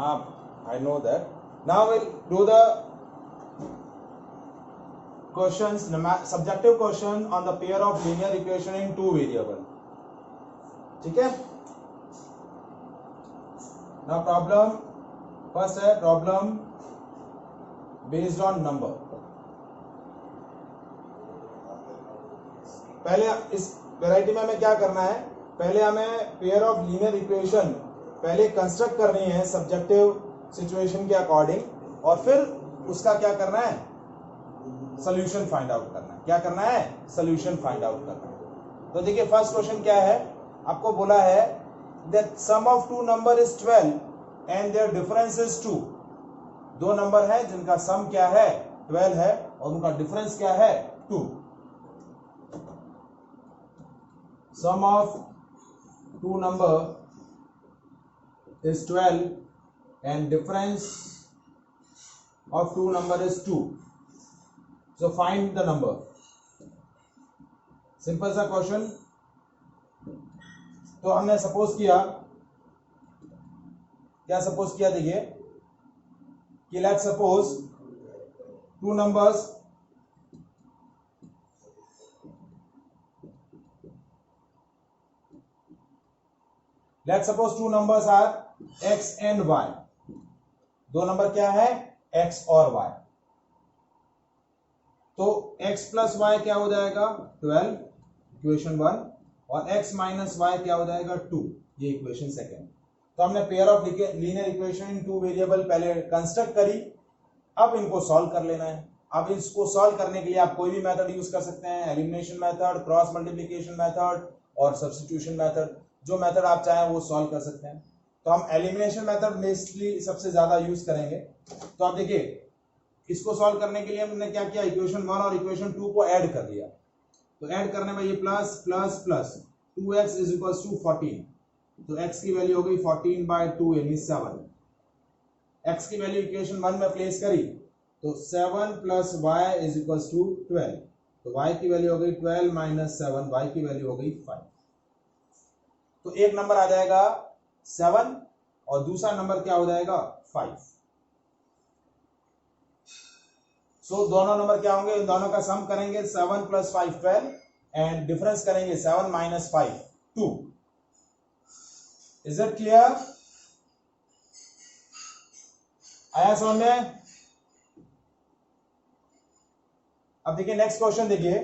I know that. Now we'll do the questions, subjective question on the pair of linear equation in two variable. ठीक है? Now problem, first है problem based on number. पहले इस variety में हमें क्या करना है, पहले हमें पेयर ऑफ लीनियर इक्वेशन पहले कंस्ट्रक्ट करनी है सब्जेक्टिव सिचुएशन के अकॉर्डिंग, और फिर उसका क्या करना है, सोल्यूशन फाइंड आउट करना है. क्या करना है, सोल्यूशन फाइंड आउट करना है. तो देखिए फर्स्ट क्वेश्चन क्या है, आपको बोला है that sum of two number is 12 and their difference is 2. दो नंबर है जिनका सम क्या है 12 है और उनका डिफरेंस क्या है 2. Sum of two number is 12 and difference of two number is 2. So find the number. Simple सा क्वेश्चन. तो हमने सपोज किया, क्या सपोज किया, देखिए कि let's suppose two numbers Let's suppose two numbers are x and y. दो number क्या है, x और y. तो x प्लस y क्या हो जाएगा 12, इक्वेशन 1, और x माइनस y क्या हो जाएगा 2, ये इक्वेशन सेकेंड. तो हमने pair of linear equation in two variable पहले कंस्ट्रक्ट करी. अब इनको सॉल्व कर लेना है. अब इसको सॉल्व करने के लिए आप कोई भी मेथड यूज कर सकते हैं, elimination method, cross multiplication method और सब्स्टिट्यूशन मेथड. जो मेथड आप चाहें वो सॉल्व कर सकते हैं. तो हम एलिमिनेशन मेथड बेसिकली सबसे ज्यादा यूज करेंगे. तो आप देखिए इसको सॉल्व करने के लिए हमने क्या किया, इक्वेशन 1 और इक्वेशन 2 को ऐड कर दिया. तो ऐड करने में ये plus plus plus 2x is equal to 14. तो x की वैल्यू हो गई 14/2 यानी 7. x की वैल्यू इक्वेशन 1 में प्लेस करी तो 7 plus y is equal to 12. तो y की वैल्यू हो गई 12 माइनस 7, y की वैल्यू हो गई 5. तो एक नंबर आ जाएगा 7 और दूसरा नंबर क्या हो जाएगा 5. सो दोनों नंबर क्या होंगे, इन दोनों का सम करेंगे 7 प्लस 5 12 एंड डिफरेंस करेंगे 7 माइनस 5 2. Is it clear? आया समझ में? अब देखिए नेक्स्ट क्वेश्चन. देखिए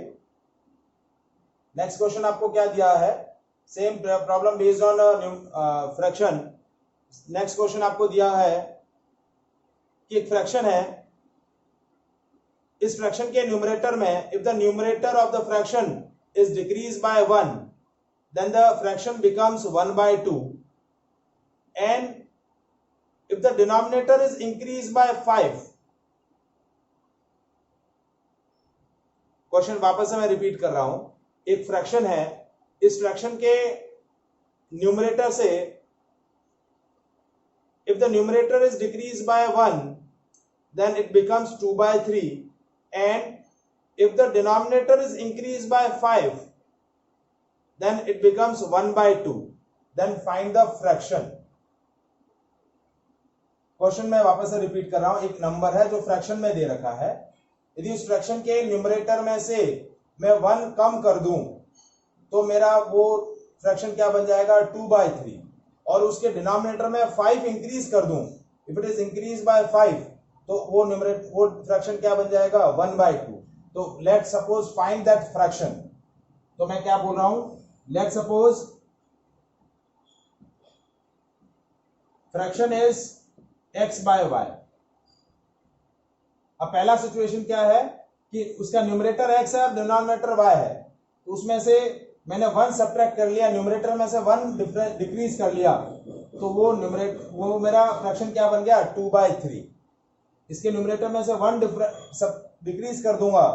नेक्स्ट क्वेश्चन आपको क्या दिया है, same problem based on fraction. Next question आपको दिया है कि एक फ्रैक्शन है. इस फ्रैक्शन के न्यूमरेटर में if the numerator of the fraction is decrease by 1 then the fraction becomes 1/2 and if the denominator is increase by 5. Question वापस से मैं रिपीट कर रहा हूं. एक फ्रैक्शन है, इस फ्रैक्शन के न्यूमरेटर से if the numerator is decreased by 1 then it becomes 2/3 and if the denominator is increased by 5 then it becomes 1/2. then find the fraction. Question मैं वापस से रिपीट कर रहा हूं. एक नंबर है जो फ्रैक्शन में दे रखा है. यदि उस फ्रैक्शन के न्यूमरेटर में से मैं 1 कम कर दूं तो मेरा वो फ्रैक्शन क्या बन जाएगा 2/3, और उसके डिनोमिनेटर में 5 इंक्रीज कर दूं, if it is increase by 5 तो वो फ्रैक्शन क्या बन जाएगा 1/2. तो let suppose find that fraction. तो मैं क्या बोल रहा हूं, let suppose fraction is x/y. अब पहला सिचुएशन क्या है कि उसका न्यूमरेटर x है और डिनोमिनेटर y है. तो उसमें से मैंने 1 सब्ट्रैक्ट कर लिया, न्यूमरेटर में से 1 डिक्रीज कर लिया, तो वो मेरा फ्रैक्शन क्या बन गया 2/3. इसके न्यूमरेटर में से 1 डिक्रीज कर दूंगा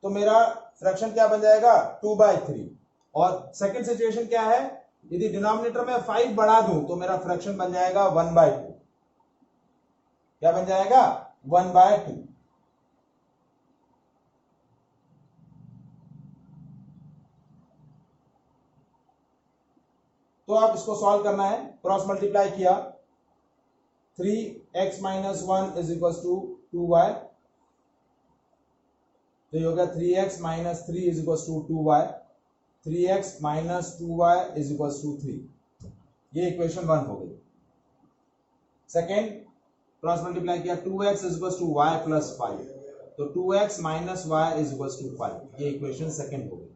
तो मेरा फ्रैक्शन क्या बन जाएगा 2/3. और सेकंड सिचुएशन क्या है, यदि डिनोमिनेटर में 5 बढ़ा दूं तो मेरा फ्रैक्शन बन जाएगा 1/2. क्या बन जाएगा 1/2. तो आप इसको सॉल्व करना है. क्रॉस मल्टीप्लाई किया 3x minus 1 is equal to 2y, तो ये हो गया 3x minus 3 is equal to 2y, 3x minus 2y is equal to 3। ये इक्वेशन 1 हो गई। सेकेंड क्रॉस मल्टीप्लाई किया, 2x is equal to y plus 5, तो 2x minus y is equal to 5। ये इक्वेशन सेकेंड हो गई।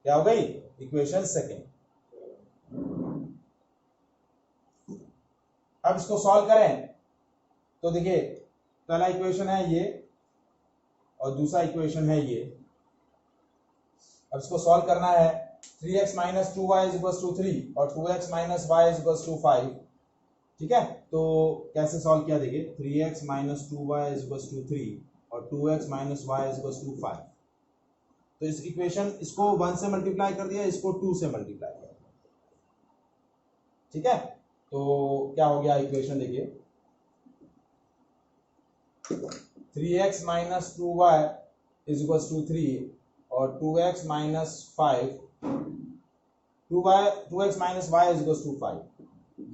क्या हो गई? Equation second. अब इसको सॉल्व करें तो देखिए पहला इक्वेशन है ये और दूसरा इक्वेशन है ये। अब इसको सॉल्व करना है। 3x minus 2y is equal to 3 और 2x minus y is equal to 5। ठीक है, तो कैसे सॉल्व किया देखिए, 3x minus 2y is equal to 3 और 2x minus y is equal to 5। तो इस इक्वेशन इसको 1 से मल्टीप्लाई कर दिया, इसको 2 से मल्टीप्लाई कर दिया। ठीक है, तो क्या हो गया इक्वेशन देखिए, 3x minus 2y is equal to 3 और 2x minus 5, 2x minus y is equal to 5।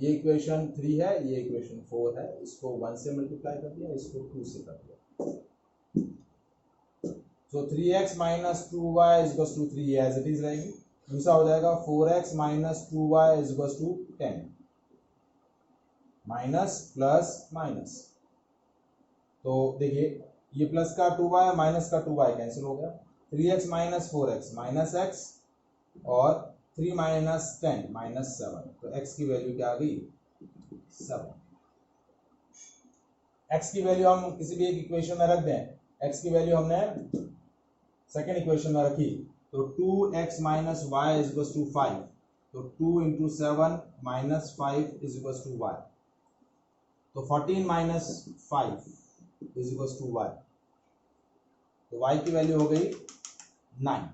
ये इक्वेशन 3 है, ये इक्वेशन 4 है। इसको 1 से मल्टीप्लाई कर दिया, इसको 2 से कर दिया। तो 3x minus 2y is equal to 3 as it is रहेगी। दूसरा हो जाएगा 4x minus 2y is equal to 10, minus plus minus. तो देखिए ये प्लस का 2y माइनस का 2y कैंसिल हो गया। 3x minus 4x minus x और 3 माइनस 10 माइनस 7, तो x की वैल्यू क्या आ गई? 7। x की वैल्यू हम किसी भी एक इक्वेशन में रख दें। x की वैल्यू हमने सेकेंड इक्वेशन में रखी, तो 2x minus y is equal to 5, तो 2 into 7 minus 5 is equal to y, तो 14 minus 5 is equal to y, तो y की वैल्यू हो गई 9।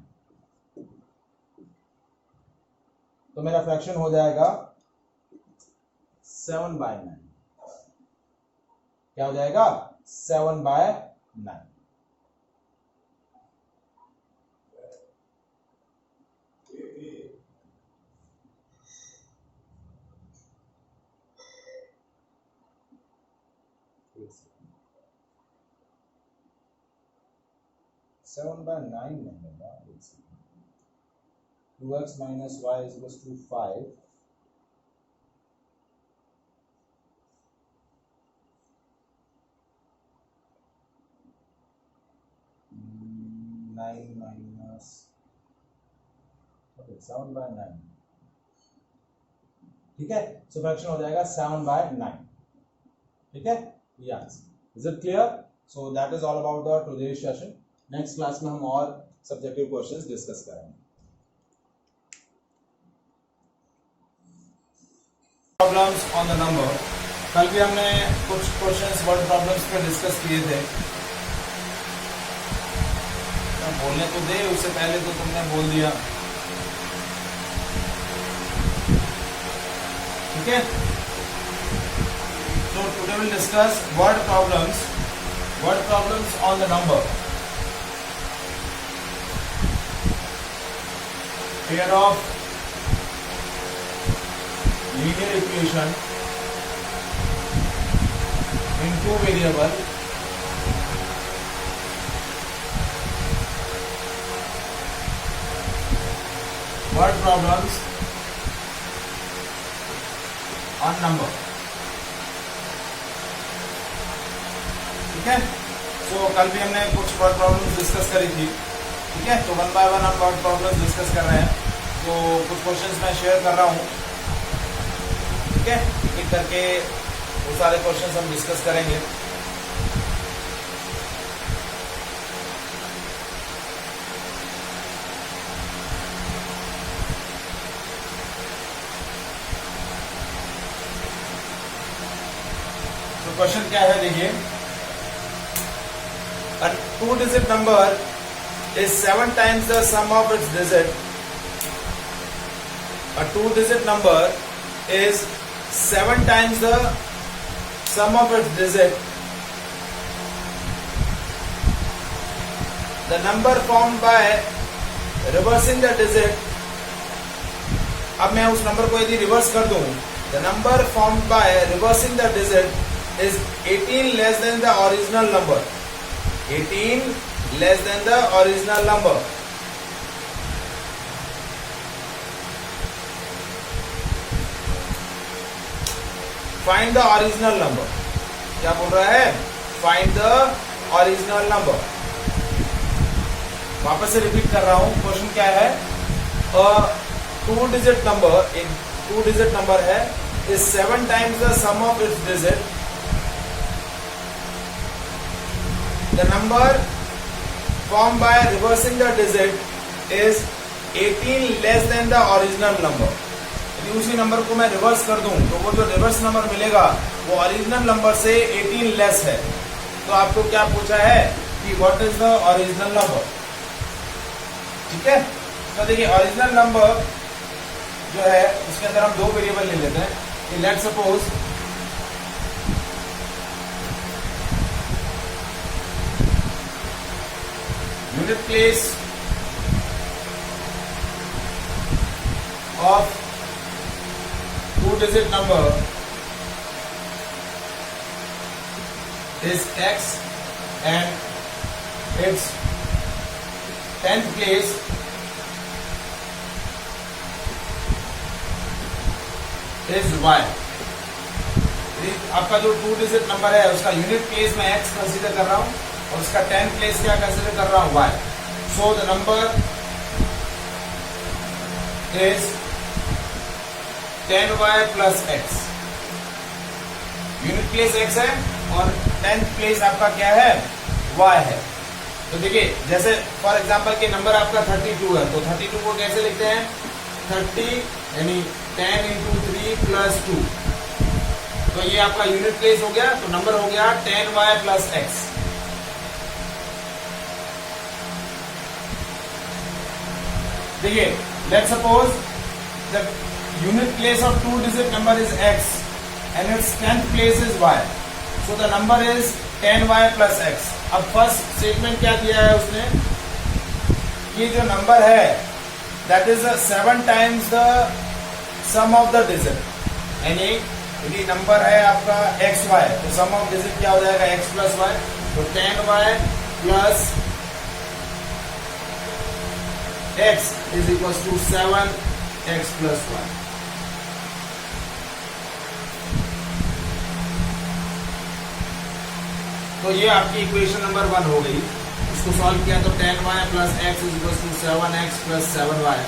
तो मेरा फ्रैक्शन हो जाएगा 7/9। क्या हो जाएगा? 7/9। सेवन बाय 9 नहीं होगा, 2x minus y is equal to 5, minus 7/9। ठीक है, सो फ्रैक्शन हो जाएगा 7/9। ठीक है, ये answer. Is it clear? So that is all about the today's session. Next class में हम और सब्जेक्टिव क्वेश्चंस डिस्कस करेंगे। Problems on the number. कल भी हमने कुछ क्वेश्चंस वर्ड प्रॉब्लम्स पे डिस्कस किए थे। तो बोलने तो दे, उससे पहले तो तुमने बोल दिया। ठीक है, so today we'll discuss word problems on the number. Pair of linear equation in two variable word problems on number. ठीक है, तो कल भी हमने कुछ वर्ड प्रॉब्लम्स डिस्कस करी थी। ठीक है, तो 1 बाय 1 हम वर्ड प्रॉब्लम्स डिस्कस कर रहे हैं। तो कुछ क्वेश्चंस मैं शेयर कर रहा हूँ। ठीक है, एक करके वो सारे क्वेश्चंस हम डिस्कस करेंगे। तो क्वेश्चन क्या है देखिए, a 2-digit number is 7 times the sum of its digit. A 2-digit number is 7 times the sum of its digit. The number formed by reversing the digit. अब मैं उस नंबर को यदि रिवर्स कर दूं, The number formed by reversing the digit is 18 less than the original number. 18 less than the original number. Find the original number. क्या बोल रहा है? Find the original number. वापस से रिपीट कर रहा हूं. क्वेश्चन क्या है? two-digit number, एक two-digit number है, is 7 times the sum of its digit. The number formed by reversing the digit is 18 less than the original number. यदि उसी नंबर को मैं रिवर्स कर दूं तो वो जो रिवर्स नंबर मिलेगा वो ओरिजिनल नंबर से 18 लेस है. तो आपको क्या पूछा है कि what is the original number. ठीक है, तो देखिए ओरिजिनल नंबर जो है उसके अंदर हम दो वेरिएबल ले लेते हैं. Let's suppose unit place of two-digit number is x and its 10th place is y. आपका जो two-digit नंबर है उसका यूनिट प्लेस में x कंसीडर कर रहा हूं और उसका 10th प्लेस क्या कंसीडर कर रहा हूं y. So the number is 10y plus x. Unit place x है और 10th प्लेस आपका क्या है? y है. तो देखिए जैसे फॉर एग्जांपल के नंबर आपका 32 है तो 32 को कैसे लिखते हैं? 30 यानी 10 इंटू 3 प्लस 2. तो ये आपका यूनिट प्लेस हो गया. तो नंबर हो गया 10y प्लस x. देखिए let's suppose the unit place of two-digit number is x and its 10th place is y. So the number is 10y plus x. अब फर्स्ट स्टेटमेंट क्या दिया है उसने? ये जो नंबर है that is 7 times the sum of the digit. यानी यदि नंबर है आपका xy तो sum of digit क्या हो जाएगा? x plus y. तो 10y plus x is equals to 7x plus y. तो ये आपकी इक्वेशन नंबर 1 हो गई. इसको सॉल्व किया तो 10y plus x is equal to 7x plus 7y.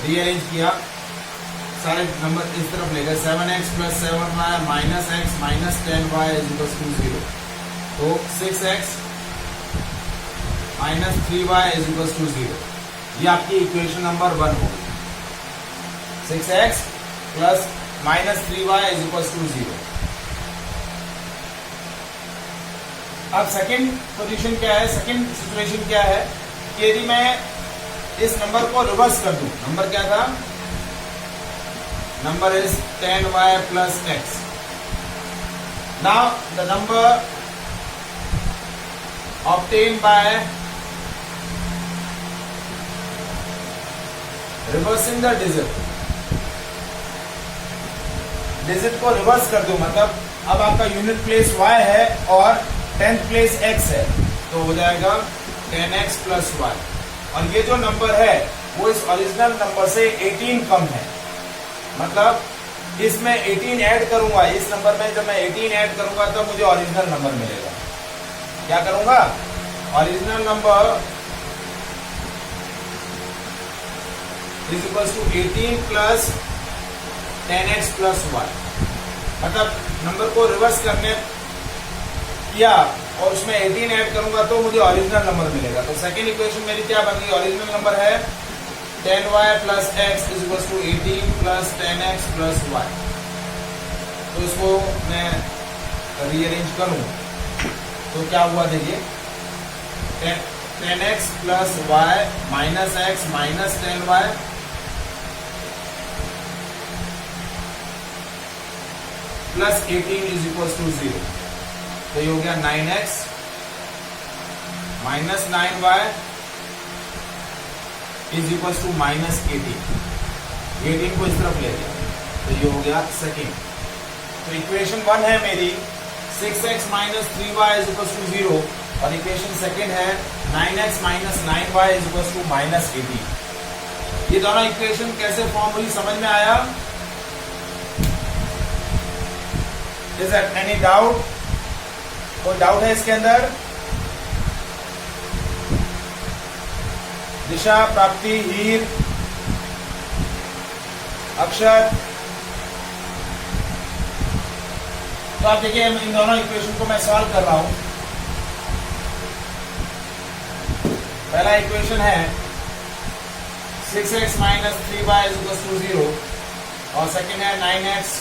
Rearrange किया सारे नंबर इस तरफ ले गए. 7x plus 7y minus x minus 10y is equal to 0. तो 6x minus 3y is equal to 0. ये आपकी इक्वेशन नंबर 1 हो गई. 6x plus minus 3y is equal to 0. अब सेकंड पोजीशन क्या है? सेकंड सिचुएशन क्या है कि यदि मैं इस नंबर को रिवर्स कर दूं. नंबर क्या था? Number is 10y plus x. Now the number obtain by reversing the digit. Digit को रिवर्स कर दूं मतलब अब आपका यूनिट प्लेस y है और 10th प्लेस x है तो हो जाएगा 10x प्लस y. और ये जो नंबर है वो इस ओरिजिनल नंबर से 18 कम है. मतलब इसमें 18 ऐड करूंगा. इस नंबर में जब मैं 18 ऐड करूंगा तो मुझे ओरिजिनल नंबर मिलेगा. क्या करूंगा? Original number is equal to 18 plus 10x plus y. मतलब नंबर को रिवर्स करने किया और उसमें 18 ऐड करूंगा तो मुझे ओरिजिनल नंबर मिलेगा. तो सेकंड इक्वेशन मेरी क्या बन गई? ओरिजिनल नंबर है 10y plus x is equal to 18 plus 10x plus y. तो इसको मैं रीअरेंज करूं तो क्या हुआ देखिए 10x plus y minus x minus 10y plus 18 is equal to 0. तो ये हो गया 9x minus 9y is equal to minus 18. 18 को इस तरफ ले गया तो ये हो गया सेकेंड। तो इक्वेशन 1 है मेरी 6x minus 3y is equal to 0 और इक्वेशन सेकेंड है 9x minus 9y is equal to minus 18। ये दोनों इक्वेशन कैसे फॉर्म हुई समझ में आया? Is there any doubt? कोई डाउट है इसके अंदर? दिशा, प्राप्ति, हीर, अक्षर। तो आप देखिए इन दोनों इक्वेशन को मैं सॉल्व कर रहा हूं। पहला इक्वेशन है 6x minus 3y is equal to 0 और सेकेंड है 9x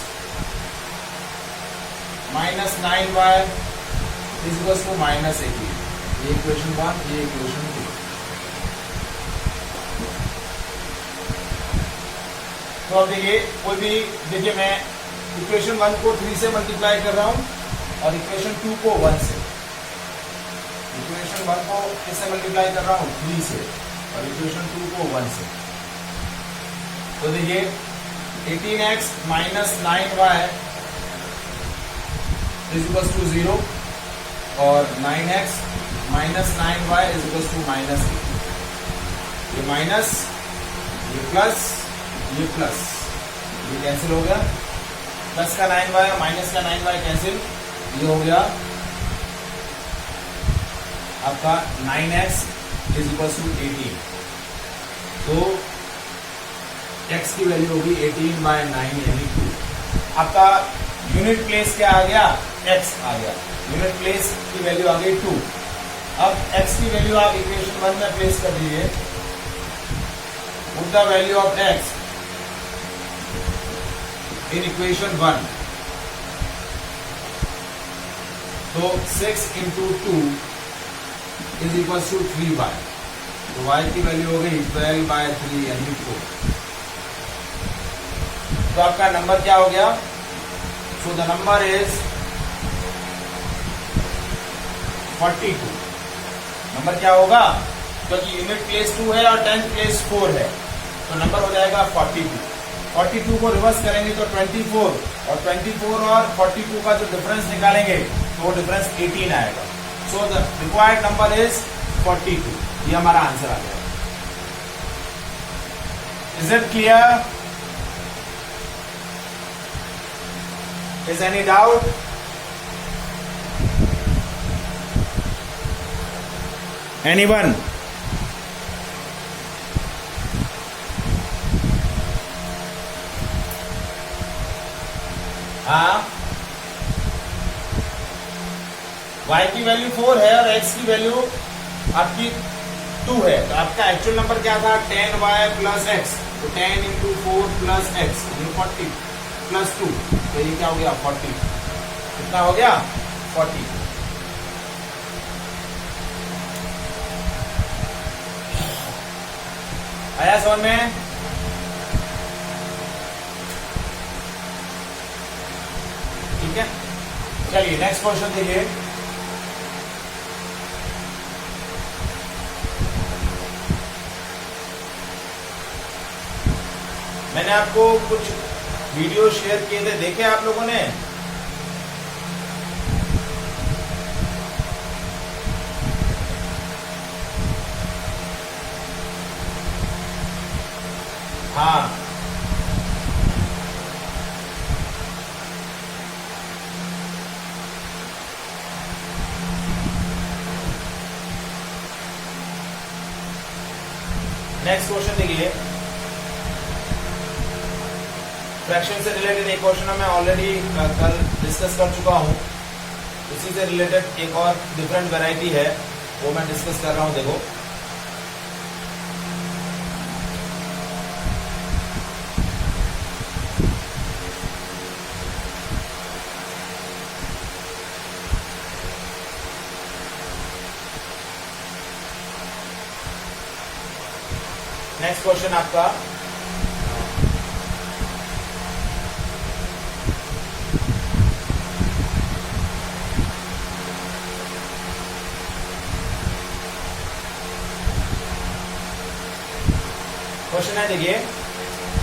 minus 9y is equal to minus 18। ये इक्वेशन 1, ये इक्वेशन 2। तो अब देखिए कोई भी, देखिए मैं इक्वेशन 1 को 3 से मल्टीप्लाई कर रहा हूं और इक्वेशन 2 को 1 से। इक्वेशन 1 को किससे मल्टीप्लाई कर रहा हूं? 3 से और इक्वेशन 2 को 1 से। तो देखिए 18x minus 9y is equal to 0 और 9x minus 9y is equal to minus 18। ये माइनस, ये प्लस, ये प्लस, ये कैंसिल हो गया। प्लस का 9y और माइनस का 9y कैंसिल, ये हो गया आपका 9x इज इक्वल टू 18। तो x की वैल्यू होगी 18/9 यानी 2। आपका यूनिट प्लेस क्या आ गया? x आ गया। यूनिट प्लेस की वैल्यू आ गई 2। अब x की वैल्यू आप इक्वेशन 1 में प्लेस कर दीजिए। Put the value of x in equation 1। तो 6 into 2 is equal to 3y। तो y की वैल्यू हो गई 12/3 यानी 4। तो आपका नंबर क्या हो गया? So the number is 42। Number क्या होगा? क्योंकि यूनिट प्लेस 2 है और 10th प्लेस 4 है, तो नंबर हो जाएगा 42। 42 को रिवर्स करेंगे तो 24 और 24 और 42 का जो डिफरेंस निकालेंगे तो वो डिफरेंस 18 आएगा। So the required number is 42। ये हमारा आंसर आ गया। Is it clear? Is any doubt? Anyone? हाँ, y की वैल्यू 4 है और x की वैल्यू आपकी 2 है। तो आपका एक्चुअल नंबर क्या था? 10y plus x। तो 10 इंटू 4 प्लस x 40 प्लस 2। तो ये क्या हो गया? 40। कितना हो गया? 40। आया समझ में? ठीक है, चलिए नेक्स्ट क्वेश्चन देखिए। मैंने आपको कुछ वीडियो शेयर किए थे, देखे आप लोगों ने? हाँ, नेक्स्ट क्वेश्चन देखिए। फ्रैक्शन से रिलेटेड एक क्वेश्चन मैं ऑलरेडी कल डिस्कस कर चुका हूं। उसी से रिलेटेड एक और डिफरेंट वैरायटी है, वो मैं डिस्कस कर रहा हूं। देखो, नेक्स्ट क्वेश्चन आपका क्वेश्चन है, देखिए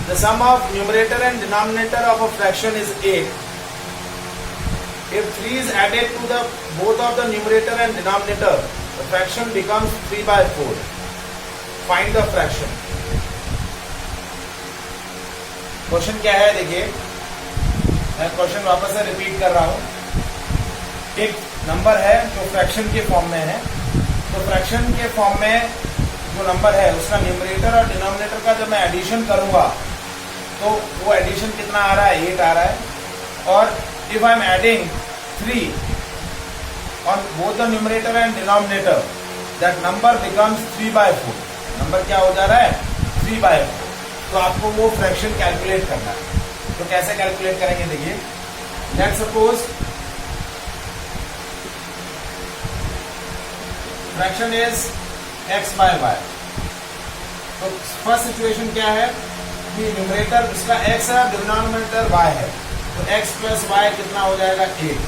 The sum of numerator and denominator of a fraction is 8. If 3 is added to the both of the numerator and denominator, the fraction becomes 3/4. Find the fraction. Question क्या है देखिए, मैं question वापस से repeat कर रहा हूं। एक नंबर है जो फ्रैक्शन के फॉर्म में है, तो फ्रैक्शन के फॉर्म में जो नंबर है उसका न्यूमरेटर और डिनोमिनेटर का जब मैं एडिशन करूंगा तो वो एडिशन कितना आ रहा है, 8 आ रहा है। और if I am adding 3 on both the numerator and denominator, that number becomes 3/4. Number क्या हो जा रहा है, 3/4। तो आपको वो फ्रैक्शन कैलकुलेट करना है। तो कैसे कैलकुलेट करेंगे देखिए, let's suppose fraction is x/y। तो फर्स्ट सिचुएशन क्या है कि न्यूमरेटर इसका x है, डिनोमिनेटर y है, तो x + y कितना हो जाएगा, 8।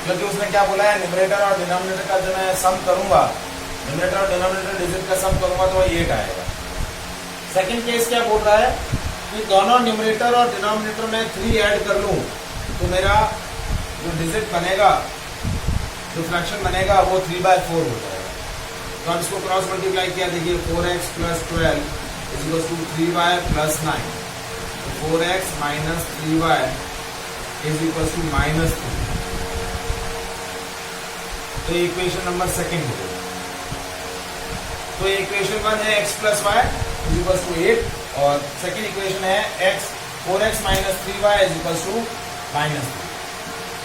क्योंकि उसने क्या बोला है, न्यूमरेटर और डिनोमिनेटर का जो मैं सम करूंगा, न्यूमरेटर और डिनोमिनेटर डिजिट का सम करूंगा तो वो 8 आएगा। सेकंड केस क्या बोल रहा है कि दोनों न्यूमरेटर और डिनोमिनेटर में 3 ऐड कर लूं तो मेरा जो डिजिट बनेगा, जो फ्रैक्शन बनेगा वो 3/4 हो जाएगा। तो अब इसको क्रॉस मल्टीप्लाई किया, देखिए 4x + 12 = 3y + 9। तो 4x - 3y = -3। तो इक्वेशन नंबर सेकंड हो गई। तो इक्वेशन 1 है x + y = 8 और सेकंड इक्वेशन है 4x - 3y = -3।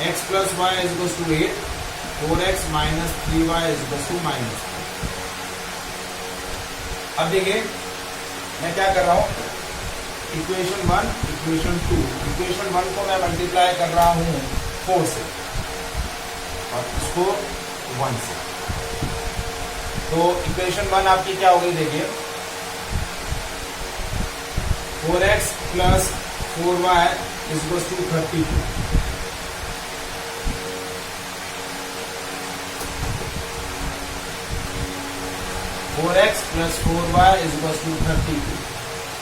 x + y = 8, 4x - 3y = -3। अब देखिए मैं क्या कर रहा हूं, इक्वेशन 1, इक्वेशन 2, इक्वेशन 1 को मैं मल्टीप्लाई कर रहा हूं 4 से और इसको 1 से। तो इक्वेशन 1 आपकी क्या हो गई देखिए, 4x + 4y = 32। x + 4y = 32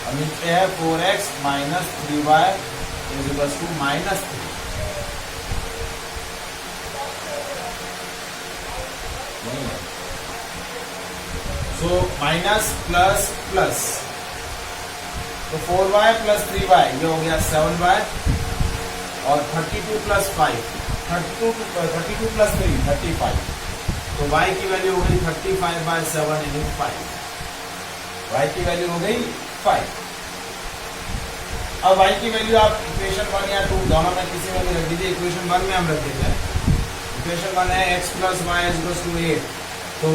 और नीचे है 4x - 3y = -3। So minus plus plus, तो 4y + 3y ये हो गया 7y और 32 + 5, 32 + 3 35। तो y की वैल्यू हो गई 35/7 × 5। y की वैल्यू हो गई 5। अब y की वैल्यू आप इक्वेशन 1 या 2 दोनों में किसी में भी रख दीजिए। इक्वेशन 1 में हम रख देते हैं, इक्वेशन 1 है x + y = 8। तो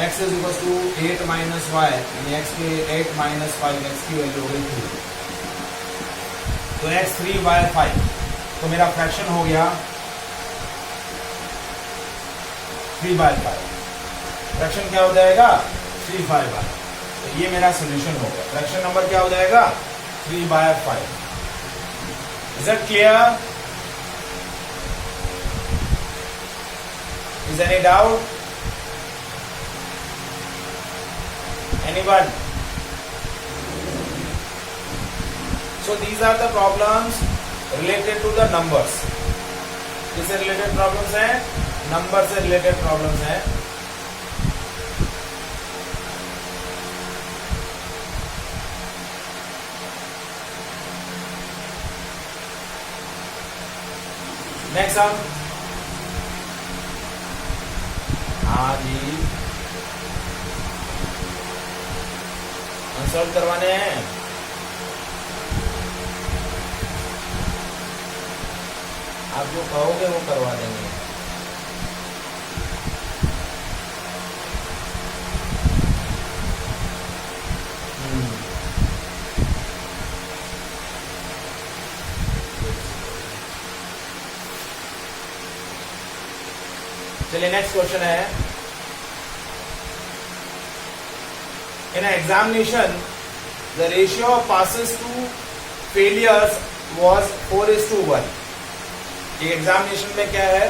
x = 8 - y यानी x के 8 - 5, x की वैल्यू हो गई 3। तो x 3/5। तो मेरा फ्रैक्शन हो गया 3/5। फ्रैक्शन क्या हो जाएगा, 3/5। तो ये मेरा सोल्यूशन हो गया। फ्रैक्शन नंबर क्या हो जाएगा, 3/5। Is it clear? Is any doubt? Anyone? So these are the problems related to the numbers. किससे रिलेटेड प्रॉब्लम्स हैं, नंबर से रिलेटेड प्रॉब्लम्स हैं। नेक्स्ट हम, हाँ जी, आंसर करवाने हैं। आप जो कहोगे वो करवा देंगे। चलिए नेक्स्ट क्वेश्चन है, in an examination the ratio of passes to failures was 4:1। ये एग्जामिनेशन में क्या है,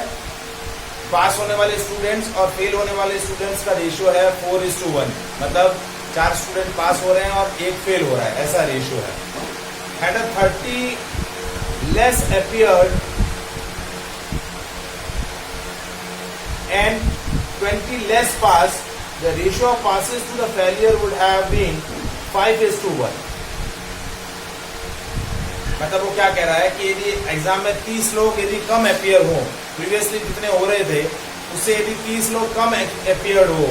पास होने वाले स्टूडेंट्स और फेल होने वाले स्टूडेंट्स का रेशियो है 4:1। मतलब 4 स्टूडेंट पास हो रहे हैं और 1 फेल हो रहा है, ऐसा रेशियो है. Had a 30 less appeared and 20 less passed, the ratio of passes to the failure would have been 5:1. मतलब वो क्या कह रहा है कि यदि एग्जाम में 30 लोग यदि कम अपियर हो, प्रीवियसली जितने हो रहे थे उससे यदि 30 लोग कम अपियर्ड हो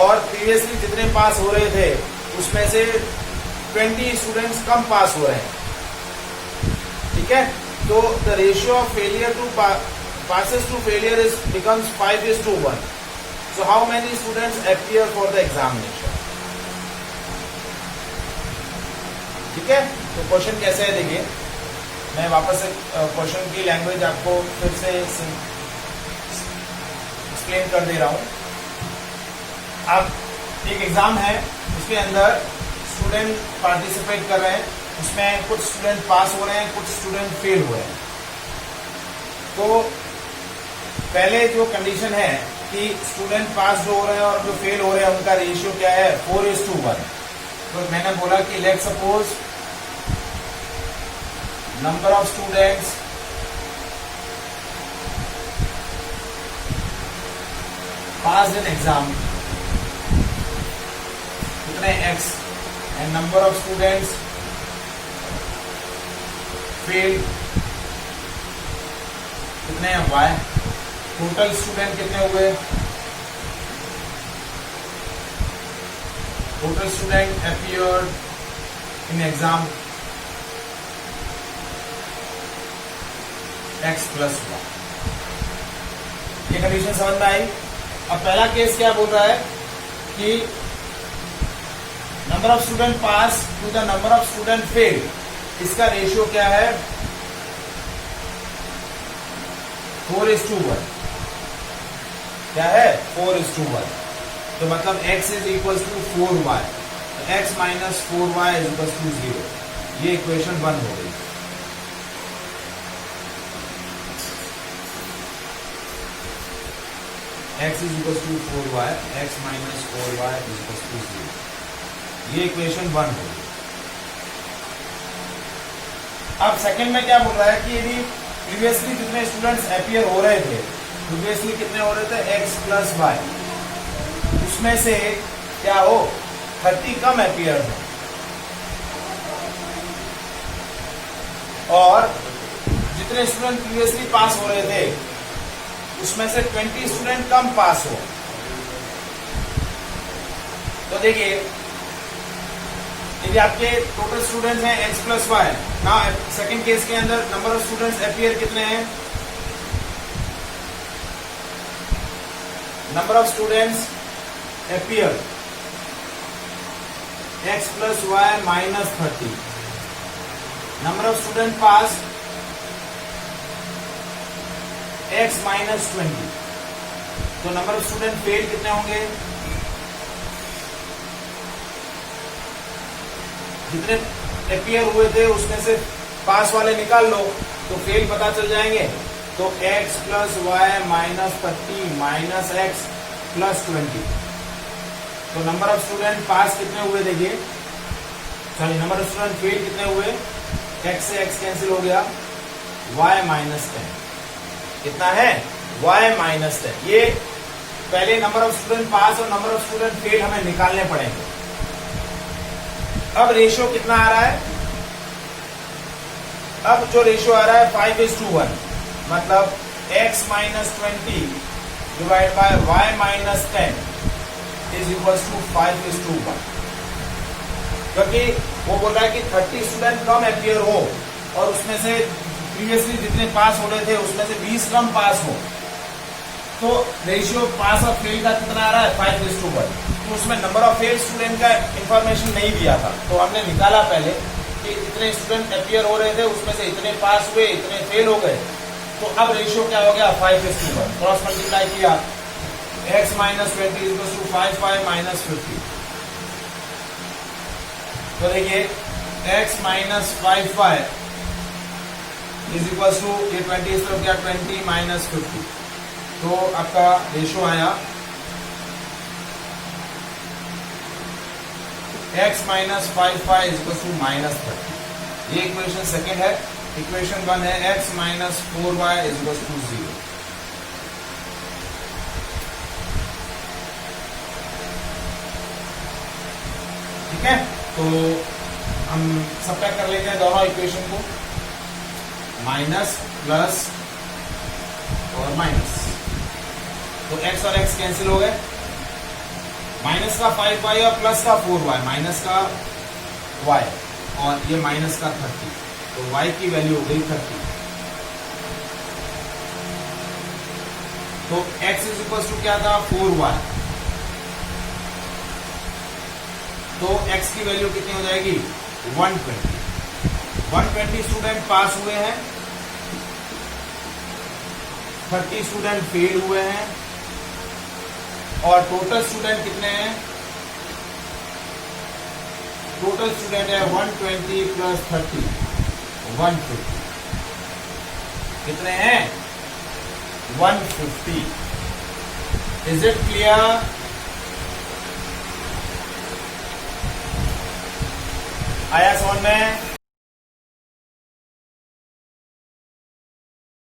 और प्रीवियसली जितने पास हो रहे थे उसमें से 20 स्टूडेंट्स कम पास हो रहे हैं, ठीक है. तो the ratio of failure to passes to failure is becomes 5:1. So how many students appear for the examination? ठीक है. तो क्वेश्चन कैसे है देखिए, मैं वापस से क्वेश्चन की लैंग्वेज आपको फिर से एक्सप्लेन कर दे रहा हूं. अब एक एग्जाम है, उसके अंदर स्टूडेंट पार्टिसिपेट कर रहे हैं, उसमें कुछ स्टूडेंट पास हो रहे हैं, कुछ स्टूडेंट फेल हुए हैं. तो पहले जो कंडीशन है कि स्टूडेंट पास जो हो रहे हैं और जो फेल हो रहे हैं उनका रेशियो क्या है, 4:1. तो मैंने बोला कि let suppose number of students pass in exam कितने x and number of students fail कितने हैं y. टोटल स्टूडेंट कितने हुए, total student appeared in exam x + 1. ये कंडीशन समझ में आई. अब पहला केस क्या बोल रहा है कि number of student pass to the number of student fail, इसका रेशियो क्या है, 4:1. क्या है, 4:1. तो मतलब x is equal to 4y, x minus 4y is equal to 0. ये इक्वेशन 1 हो गई. x is equal to 4y, x minus 4y is equal to 0. ये इक्वेशन 1 हो गई. अब सेकंड में क्या बोल रहा है कि यदि प्रीवियसली जितने स्टूडेंट्स अपियर हो रहे थे, प्रीवियसली कितने हो रहे थे, x + y, उसमें से क्या हो, 30 कम अपियर हो और जितने स्टूडेंट प्रीवियसली पास हो रहे थे उसमें से 20 स्टूडेंट कम पास हो. तो देखिए यदि आपके टोटल स्टूडेंट्स हैं x + y, ना सेकंड केस के अंदर नंबर ऑफ स्टूडेंट्स अपियर कितने हैं, number of students appear x + y - 30, number of student pass x - 20. तो नंबर ऑफ स्टूडेंट फेल कितने होंगे, जितने अपियर हुए थे उसमें से पास वाले निकाल लो तो फेल पता चल जाएंगे. तो x + y - 30 - x + 20. तो नंबर ऑफ स्टूडेंट पास कितने हुए देखिए, sorry number of student fail कितने हुए, x से x कैंसिल हो गया, y - 10. कितना है, y - 10. ये पहले नंबर ऑफ स्टूडेंट पास और नंबर ऑफ स्टूडेंट फेल हमें निकालने पड़ेंगे. अब रेशियो कितना आ रहा है, अब जो रेशियो आ रहा है 5:1, मतलब x - 20 divide by y - 10 is equal to 5:1. क्योंकि वो बोल रहा है कि 30 स्टूडेंट कम अपियर हो और उसमें से प्रीवियसली जितने पास हो रहे थे उसमें से 20 कम पास हो, तो रेशियो पास और फेल का कितना आ रहा है, 5:1. तो उसमें नंबर ऑफ फेल स्टूडेंट का इंफॉर्मेशन नहीं दिया था, तो हमने निकाला पहले कि इतने स्टूडेंट अपियर हो रहे थे उसमें से इतने पास हुए, इतने फेल हो गए. तो अब रेशियो क्या हो गया, 5:1. क्रॉस मल्टीप्लाई किया, x - 20 इक्वल टू 5 - 50. तो देखिए x - 5 इज इक्वल टू, ये 20 इस तरफ गया, 20 - 50. तो आपका रेशियो आया x minus 5y is equal to minus 30। ये इक्वेशन सेकेंड है। इक्वेशन 1 है x minus 4y is equal to 0। ठीक है, तो हम सबट्रैक्ट कर लेते हैं दोनों इक्वेशन को, माइनस प्लस और माइनस, तो x और x कैंसिल हो गए, माइनस का 5y और प्लस का 4y, माइनस का y और ये माइनस का 30, तो y की वैल्यू हो गई 30। तो x इज इक्वल टू क्या था 4y, तो x की वैल्यू कितनी हो जाएगी 120। 120 स्टूडेंट पास हुए हैं, 30 स्टूडेंट फेल हुए हैं, और टोटल स्टूडेंट कितने हैं, टोटल स्टूडेंट है 120 प्लस 30 150। कितने हैं 150। Is it clear? आया समझ में?